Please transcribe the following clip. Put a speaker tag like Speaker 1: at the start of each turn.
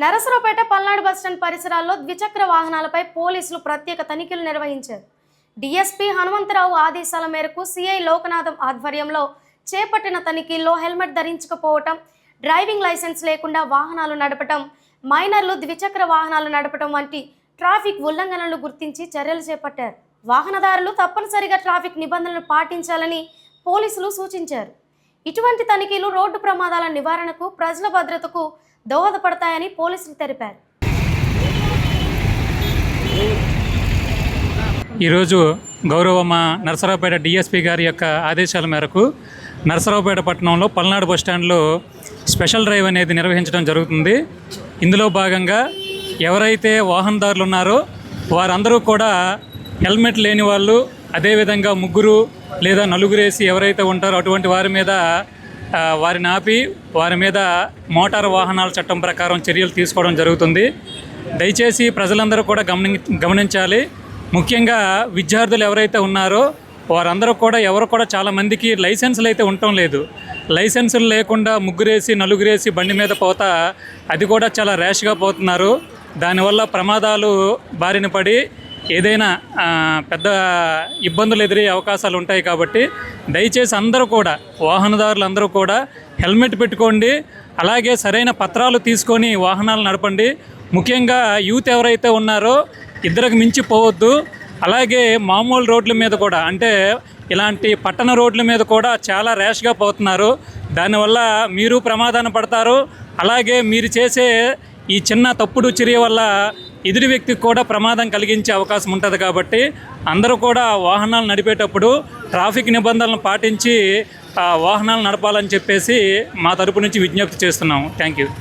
Speaker 1: Narasaraopet Palnadu bus stand పరిసరాల్లో ద్విచక్ర వాహనాలపై పోలీసులు ప్రత్యేక తనిఖీలు నిర్వహించారు. డీఎస్పీ హనుమంతరావు ఆదేశాల మేరకు సిఐ లోకనాథం ఆధ్వర్యంలో చేపట్టిన తనిఖీల్లో హెల్మెట్ ధరించకపోవటం, డ్రైవింగ్ లైసెన్స్ లేకుండా వాహనాలు నడపటం, మైనర్లు ద్విచక్ర వాహనాలు నడపటం వంటి ట్రాఫిక్ ఉల్లంఘనలను గుర్తించి చర్యలు చేపట్టారు. వాహనదారులు తప్పనిసరిగా ట్రాఫిక్ నిబంధనలు పాటించాలని పోలీసులు సూచించారు. ఇటువంటి తనిఖీలు రోడ్డు ప్రమాదాల నివారణకు, ప్రజల భద్రతకు దోహదపడతాయని పోలీసులు తెలిపారు.
Speaker 2: ఈరోజు గౌరవ మా నరసరావుపేట డిఎస్పీ గారి యొక్క ఆదేశాల మేరకు నరసరావుపేట పట్టణంలో పల్నాడు బస్టాండ్లో స్పెషల్ డ్రైవ్ అనేది నిర్వహించడం జరుగుతుంది. ఇందులో భాగంగా ఎవరైతే వాహనదారులు ఉన్నారో వారందరూ కూడా హెల్మెట్ లేని వాళ్ళు, అదేవిధంగా ముగ్గురు లేదా నలుగురేసి ఎవరైతే ఉంటారో అటువంటి వారి మీద వారిని ఆపి వారి మీద మోటారు వాహనాల చట్టం ప్రకారం చర్యలు తీసుకోవడం జరుగుతుంది. దయచేసి ప్రజలందరూ కూడా గమనించాలి. ముఖ్యంగా విద్యార్థులు ఎవరైతే ఉన్నారో వారందరూ కూడా ఎవరు కూడా చాలామందికి లైసెన్సులు అయితే ఉండటం లేదు. లైసెన్సులు లేకుండా ముగ్గురేసి నలుగురేసి బండి మీద పోతా అది కూడా చాలా ర్యాష్గా పోతున్నారు. దానివల్ల ప్రమాదాలు బారిన పడి ఏదైనా పెద్ద ఇబ్బందులు ఎదురయ్యే అవకాశాలు ఉంటాయి. కాబట్టి దయచేసి అందరూ కూడా వాహనదారులు అందరూ కూడా హెల్మెట్ పెట్టుకోండి. అలాగే సరైన పత్రాలు తీసుకొని వాహనాలు నడపండి. ముఖ్యంగా యూత్ ఎవరైతే ఉన్నారో ఇద్దరికి మించి పోవద్దు. అలాగే మామూలు రోడ్ల మీద కూడా, అంటే ఇలాంటి పట్టణ రోడ్ల మీద కూడా చాలా ర్యాష్గా పోతున్నారు. దానివల్ల మీరు ప్రమాదాన్ని పడతారు. అలాగే మీరు చేసే ఈ చిన్న తప్పుడు చర్య వల్ల ఎదుటి వ్యక్తికి కూడా ప్రమాదం కలిగించే అవకాశం ఉంటుంది. కాబట్టి అందరూ కూడా వాహనాలు నడిపేటప్పుడు ట్రాఫిక్ నిబంధనలను పాటించి వాహనాలు నడపాలని చెప్పేసి మా తరపు నుంచి విజ్ఞప్తి చేస్తున్నాము. Thank you.